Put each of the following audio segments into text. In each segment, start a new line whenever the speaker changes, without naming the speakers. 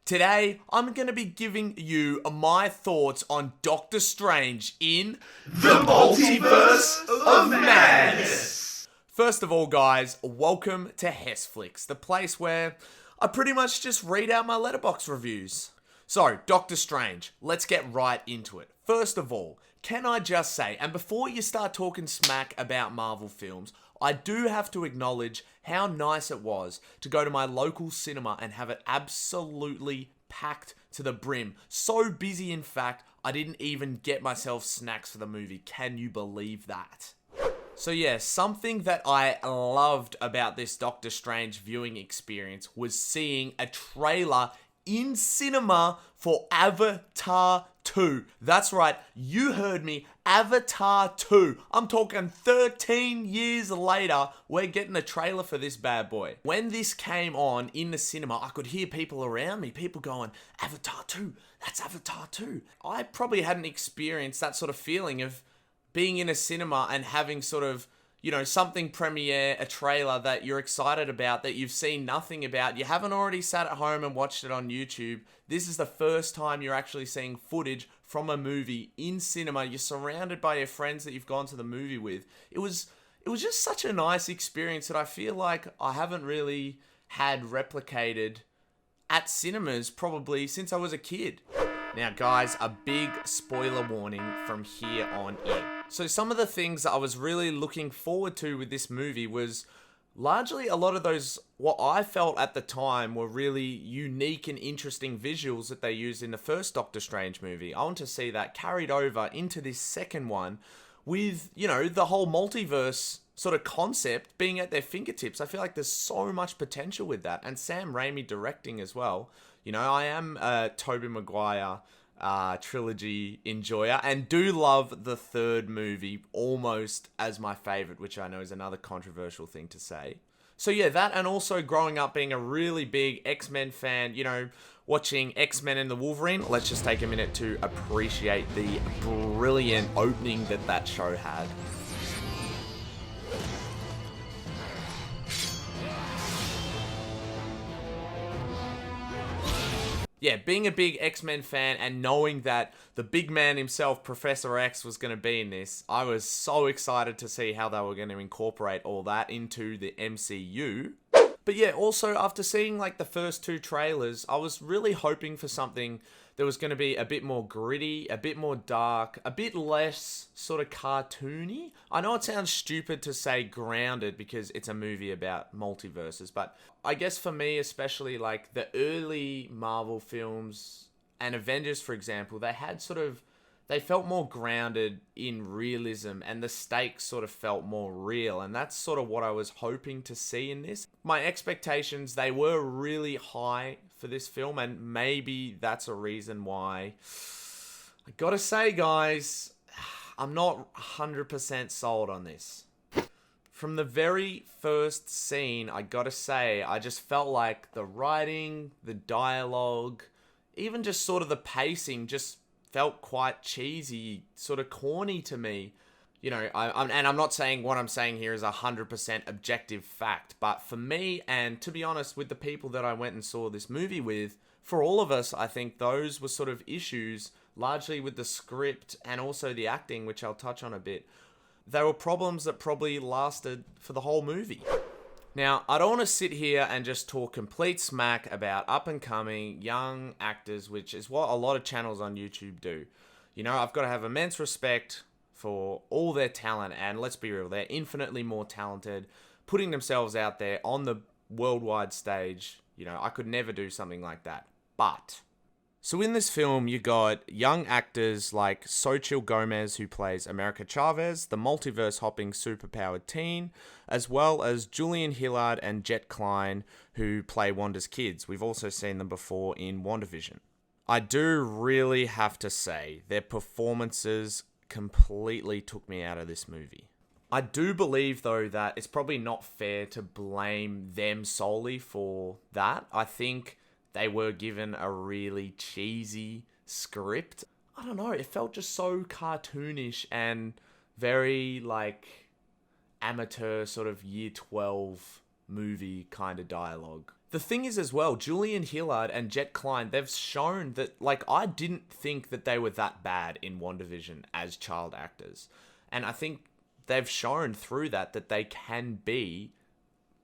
Today, I'm going to be giving you my thoughts on Doctor Strange in
The Multiverse of Madness.
First of all, guys, welcome to HessFlix, the place where I pretty much just read out my letterbox reviews. So, Doctor Strange, let's get right into it. First of all, can I just say, and before you start talking smack about Marvel films, I do have to acknowledge how nice it was to go to my local cinema and have it absolutely packed to the brim. So busy, in fact, I didn't even get myself snacks for the movie. Can you believe that? So yeah, something that I loved about this Doctor Strange viewing experience was seeing a trailer in cinema for Avatar 2. That's right, you heard me, Avatar 2. I'm talking 13 years later, we're getting a trailer for this bad boy. When this came on in the cinema, I could hear people around me, people going, Avatar 2, that's Avatar 2. I probably hadn't experienced that sort of feeling of being in a cinema and having sort of, you know, something premiere, a trailer that you're excited about, that you've seen nothing about. You haven't already sat at home and watched it on YouTube. This is the first time you're actually seeing footage from a movie in cinema. You're surrounded by your friends that you've gone to the movie with. It was just such a nice experience that I feel like I haven't really had replicated at cinemas probably since I was a kid. Now, guys, a big spoiler warning from here on in. So some of the things that I was really looking forward to with this movie was largely a lot of those, what I felt at the time were really unique and interesting visuals that they used in the first Doctor Strange movie. I want to see that carried over into this second one with, you know, the whole multiverse sort of concept being at their fingertips. I feel like there's so much potential with that. And Sam Raimi directing as well. You know, I am a Tobey Maguire trilogy enjoyer and do love the third movie almost as my favorite, which I know is another controversial thing to say. So yeah, that, and also growing up being a really big X-Men fan, you know, watching X-Men and the Wolverine, let's just take a minute to appreciate the brilliant opening that show had. Yeah, being a big X-Men fan and knowing that the big man himself, Professor X, was going to be in this, I was so excited to see how they were going to incorporate all that into the MCU. But yeah, also after seeing like the first two trailers, I was really hoping for something that was going to be a bit more gritty, a bit more dark, a bit less sort of cartoony. I know it sounds stupid to say grounded because it's a movie about multiverses, but I guess for me especially, like the early Marvel films and Avengers, for example, they felt more grounded in realism and the stakes sort of felt more real, and that's sort of what I was hoping to see in this. My expectations, they were really high for this film, and maybe that's a reason why I gotta say, guys, I'm not 100% sold on this. From the very first scene, I gotta say, I just felt like the writing, the dialogue, even just sort of the pacing just felt quite cheesy, sort of corny to me. You know, I'm not saying what I'm saying here is 100% objective fact, but for me, and to be honest, with the people that I went and saw this movie with, for all of us, I think those were sort of issues, largely with the script and also the acting, which I'll touch on a bit. They were problems that probably lasted for the whole movie. Now, I don't want to sit here and just talk complete smack about up-and-coming young actors, which is what a lot of channels on YouTube do. You know, I've got to have immense respect for all their talent, and let's be real, they're infinitely more talented, putting themselves out there on the worldwide stage. You know, I could never do something like that. But so in this film, you got young actors like Xochitl Gomez, who plays America Chavez, the multiverse-hopping superpowered teen, as well as Julian Hillard and Jet Klein, who play Wanda's kids. We've also seen them before in WandaVision. I do really have to say, their performances completely took me out of this movie. I do believe, though, that it's probably not fair to blame them solely for that. I think they were given a really cheesy script. I don't know, it felt just so cartoonish and very, like, amateur sort of year 12 movie kind of dialogue. The thing is as well, Julian Hillard and Jet Klein, they've shown that, like, I didn't think that they were that bad in WandaVision as child actors. And I think they've shown through that they can be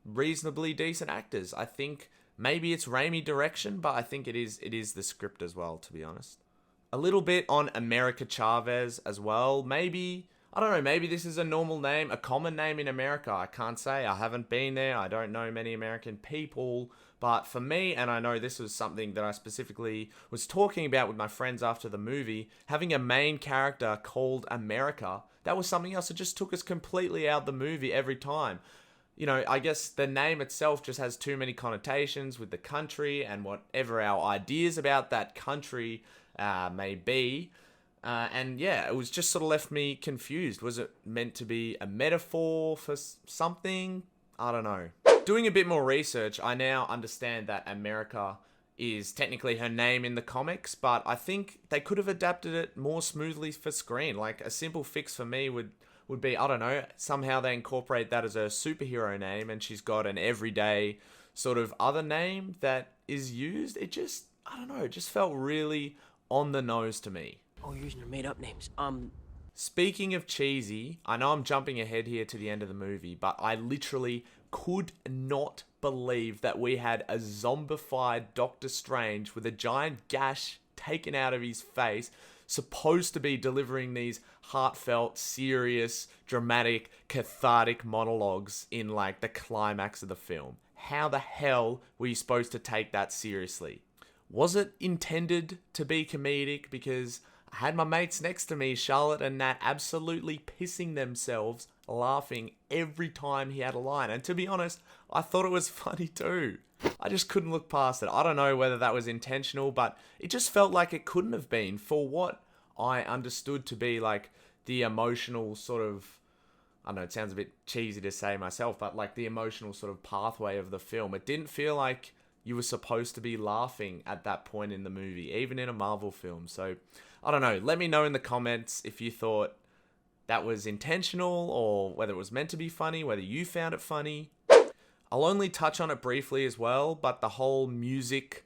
reasonably decent actors. I think maybe it's Raimi direction, but I think it is the script as well, to be honest. A little bit on America Chavez as well. Maybe, I don't know, maybe this is a normal name, a common name in America. I can't say. I haven't been there. I don't know many American people. But for me, and I know this was something that I specifically was talking about with my friends after the movie, having a main character called America, that was something else that just took us completely out of the movie every time. You know, I guess the name itself just has too many connotations with the country and whatever our ideas about that country may be. And yeah, it was just sort of left me confused. Was it meant to be a metaphor for something? I don't know. Doing a bit more research, I now understand that America is technically her name in the comics, but I think they could have adapted it more smoothly for screen. Like, a simple fix for me would be, I don't know, somehow they incorporate that as a superhero name and she's got an everyday sort of other name that is used. It just, I don't know, it just felt really on the nose to me.
Oh, you're using your made-up names.
Speaking of cheesy, I know I'm jumping ahead here to the end of the movie, but I literally could not believe that we had a zombified Doctor Strange with a giant gash taken out of his face, supposed to be delivering these heartfelt, serious, dramatic, cathartic monologues in, like, the climax of the film. How the hell were you supposed to take that seriously? Was it intended to be comedic? Because I had my mates next to me, Charlotte and Nat, absolutely pissing themselves laughing every time he had a line. And to be honest, I thought it was funny too. I just couldn't look past it. I don't know whether that was intentional, but it just felt like it couldn't have been for what I understood to be, like, the emotional sort of, I don't know, it sounds a bit cheesy to say myself, but like the emotional sort of pathway of the film. It didn't feel like you were supposed to be laughing at that point in the movie, even in a Marvel film. So, I don't know. Let me know in the comments if you thought that was intentional or whether it was meant to be funny, whether you found it funny. I'll only touch on it briefly as well, but the whole music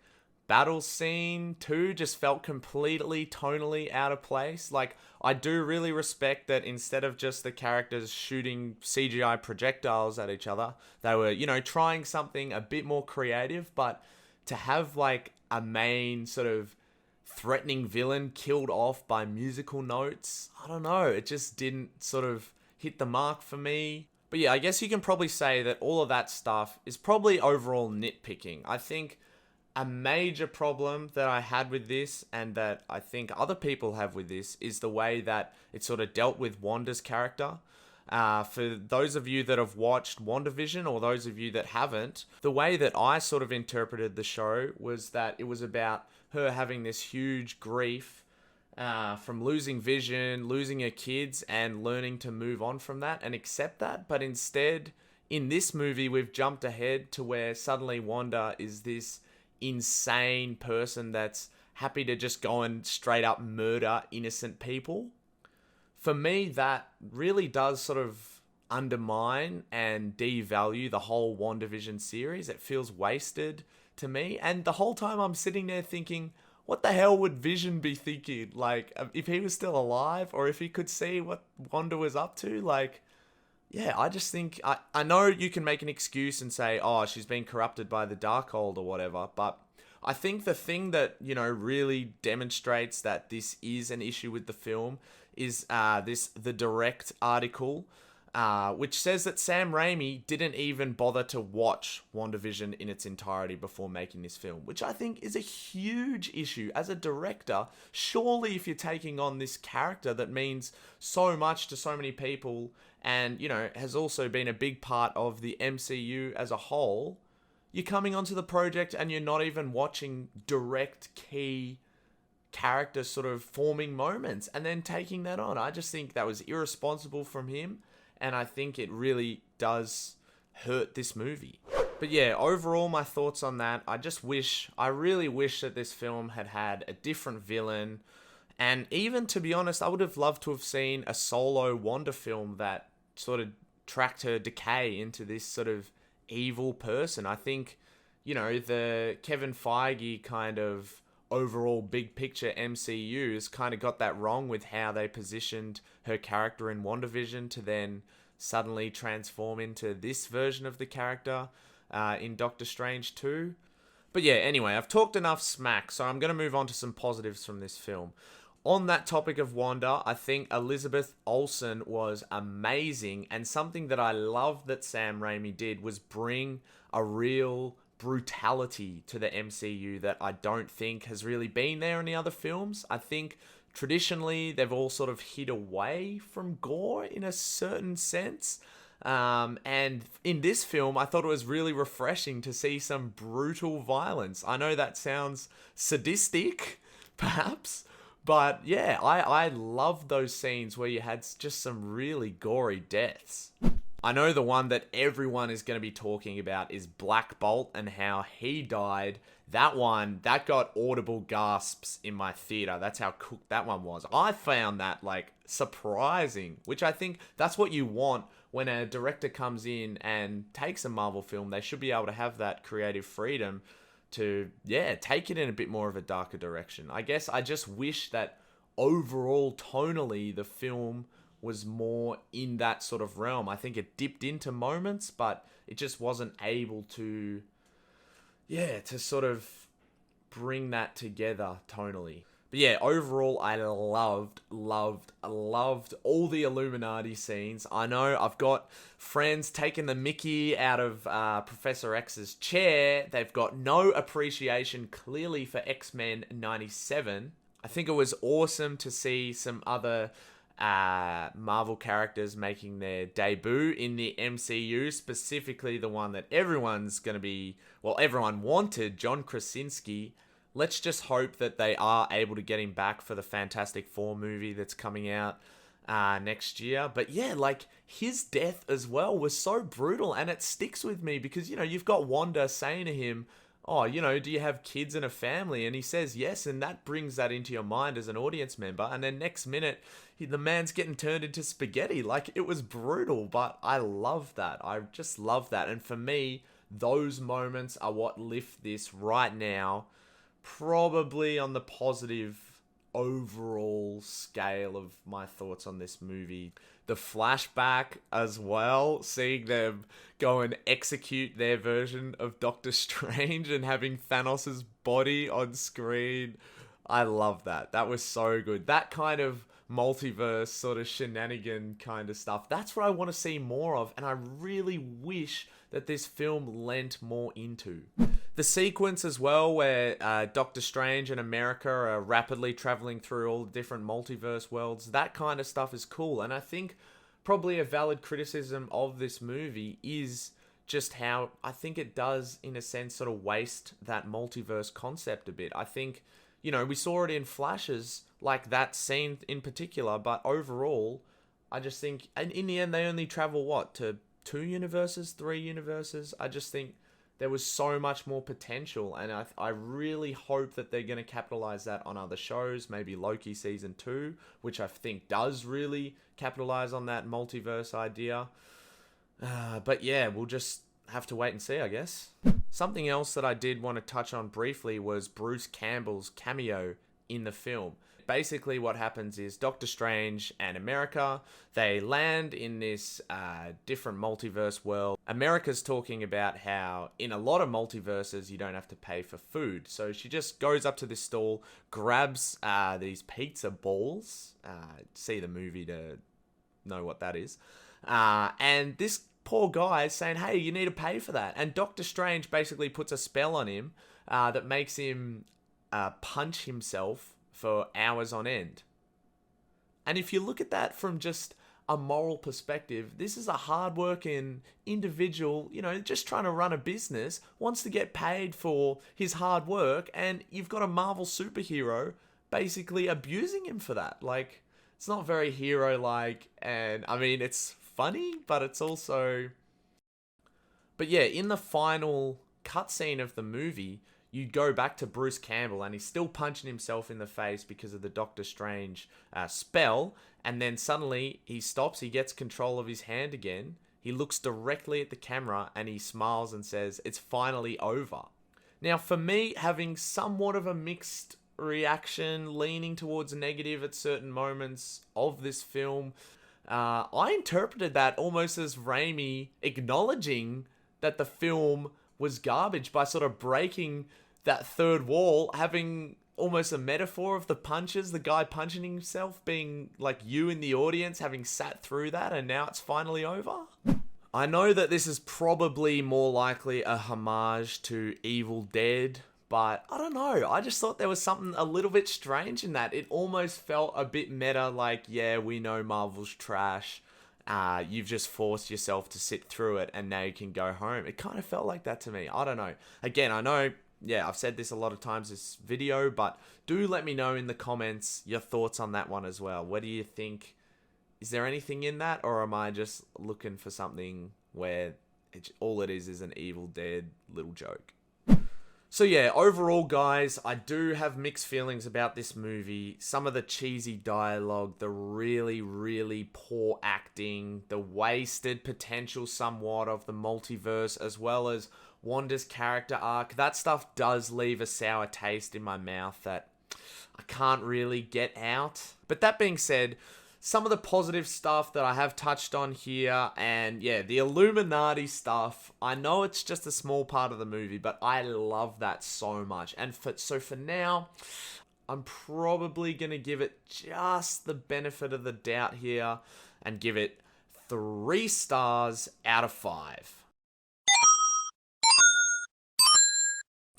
battle scene too just felt completely tonally out of place. Like, I do really respect that instead of just the characters shooting CGI projectiles at each other, they were, you know, trying something a bit more creative, but to have like a main sort of threatening villain killed off by musical notes, I don't know, it just didn't sort of hit the mark for me. But yeah, I guess you can probably say that all of that stuff is probably overall nitpicking. I think a major problem that I had with this, and that I think other people have with this, is the way that it sort of dealt with Wanda's character. For those of you that have watched WandaVision, or those of you that haven't, the way that I sort of interpreted the show was that it was about her having this huge grief from losing vision, losing her kids, and learning to move on from that and accept that. But instead, in this movie, we've jumped ahead to where suddenly Wanda is this insane person that's happy to just go and straight up murder innocent people. For me, that really does sort of undermine and devalue the whole WandaVision series. It feels wasted to me. And the whole time I'm sitting there thinking, what the hell would Vision be thinking? Like, if he was still alive, or if he could see what Wanda was up to? Like, yeah, I just think, I know you can make an excuse and say, oh, she's been corrupted by the Darkhold or whatever, but I think the thing that, you know, really demonstrates that this is an issue with the film is the Direct article, which says that Sam Raimi didn't even bother to watch WandaVision in its entirety before making this film, which I think is a huge issue. As a director, surely if you're taking on this character that means so much to so many people and, you know, has also been a big part of the MCU as a whole, you're coming onto the project and you're not even watching direct key character sort of forming moments and then taking that on. I just think that was irresponsible from him, and I think it really does hurt this movie. But yeah, overall my thoughts on that, I really wish that this film had had a different villain, and even, to be honest, I would have loved to have seen a solo Wanda film that sort of tracked her decay into this sort of evil person. I think, the Kevin Feige kind of overall big picture MCU has kind of got that wrong with how they positioned her character in WandaVision to then suddenly transform into this version of the character in Doctor Strange 2. But yeah, anyway, I've talked enough smack, so I'm going to move on to some positives from this film. On that topic of Wanda, I think Elizabeth Olsen was amazing, and something that I love that Sam Raimi did was bring a real brutality to the MCU that I don't think has really been there in the other films. I think traditionally they've all sort of hid away from gore in a certain sense. And in this film, I thought it was really refreshing to see some brutal violence. I know that sounds sadistic, perhaps, but yeah, I love those scenes where you had just some really gory deaths. I know the one that everyone is going to be talking about is Black Bolt and how he died. That one, that got audible gasps in my theater. That's how cooked that one was. I found that, surprising, which I think that's what you want when a director comes in and takes a Marvel film. They should be able to have that creative freedom to, take it in a bit more of a darker direction. I guess I just wish that overall, tonally, the film was more in that sort of realm. I think it dipped into moments, but it just wasn't able to, to sort of bring that together tonally. But yeah, overall, I loved all the Illuminati scenes. I know I've got friends taking the mickey out of Professor X's chair. They've got no appreciation, clearly, for X-Men 97. I think it was awesome to see some other Marvel characters making their debut in the MCU, specifically the one that everyone's going to be, everyone wanted, John Krasinski. Let's just hope that they are able to get him back for the Fantastic Four movie that's coming out next year. But yeah, his death as well was so brutal, and it sticks with me because, you've got Wanda saying to him, oh, do you have kids and a family? And he says yes, and that brings that into your mind as an audience member. And then next minute, the man's getting turned into spaghetti. It was brutal, but I love that. I just love that. And for me, those moments are what lift this right now, probably on the positive overall scale of my thoughts on this movie. The flashback as well, seeing them go and execute their version of Doctor Strange and having Thanos' body on screen. I love that. That was so good. That kind of multiverse sort of shenanigan kind of stuff. That's what I want to see more of, and I really wish that this film lent more into. The sequence as well where Doctor Strange and America are rapidly traveling through all the different multiverse worlds, that kind of stuff is cool. And I think probably a valid criticism of this movie is just how I think it does, in a sense, sort of waste that multiverse concept a bit. I think, we saw it in flashes, like that scene in particular, but overall, I just think, and in the end, they only travel, to 2 universes, 3 universes? I just think there was so much more potential, and I really hope that they're going to capitalize that on other shows, maybe Loki Season 2, which I think does really capitalize on that multiverse idea. But yeah, we'll just have to wait and see, I guess. Something else that I did want to touch on briefly was Bruce Campbell's cameo in the film. Basically what happens is Doctor Strange and America, they land in this different multiverse world. America's talking about how in a lot of multiverses you don't have to pay for food. So she just goes up to this stall, grabs these pizza balls. See the movie to know what that is. And this poor guy is saying, hey, you need to pay for that. And Doctor Strange basically puts a spell on him that makes him punch himself for hours on end. And if you look at that from just a moral perspective, this is a hardworking individual, just trying to run a business, wants to get paid for his hard work, and you've got a Marvel superhero basically abusing him for that. It's not very hero-like, and I mean, it's funny, but it's also... But yeah, in the final cutscene of the movie, you go back to Bruce Campbell and he's still punching himself in the face because of the Doctor Strange spell. And then suddenly he stops, he gets control of his hand again. he looks directly at the camera and he smiles and says, "It's finally over." Now, for me, having somewhat of a mixed reaction, leaning towards negative at certain moments of this film, I interpreted that almost as Raimi acknowledging that the film was garbage by sort of breaking that third wall, having almost a metaphor of the punches, the guy punching himself being like you in the audience, having sat through that, and now it's finally over. I know that this is probably more likely a homage to Evil Dead, but I don't know. I just thought there was something a little bit strange in that. It almost felt a bit meta, like, yeah, we know Marvel's trash. You've just forced yourself to sit through it and now you can go home. It kind of felt like that to me. I don't know. Again, I know, yeah, I've said this a lot of times this video, but do let me know in the comments your thoughts on that one as well. What do you think? Is there anything in that, or am I just looking for something where all it is an Evil Dead little joke? So yeah, overall guys, I do have mixed feelings about this movie. Some of the cheesy dialogue, the really, really poor acting, the wasted potential somewhat of the multiverse, as well as Wanda's character arc, that stuff does leave a sour taste in my mouth that I can't really get out. But that being said, some of the positive stuff that I have touched on here, and yeah, the Illuminati stuff, I know it's just a small part of the movie, but I love that so much. And so for now, I'm probably going to give it just the benefit of the doubt here and give it 3 stars out of 5.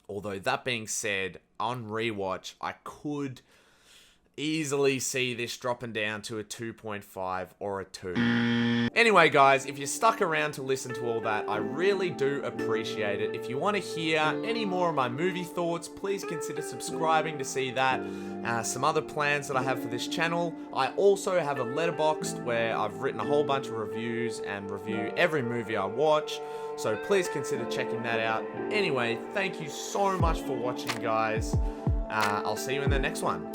Although that being said, on rewatch, I could easily see this dropping down to a 2.5 or a 2. Anyway guys, if you stuck around to listen to all that, I really do appreciate it. If you want to hear any more of my movie thoughts, please consider subscribing to see that. Some other plans that I have for this channel. I also have a letterboxd where I've written a whole bunch of reviews and review every movie I watch. So please consider checking that out. Anyway, thank you so much for watching guys. I'll see you in the next one.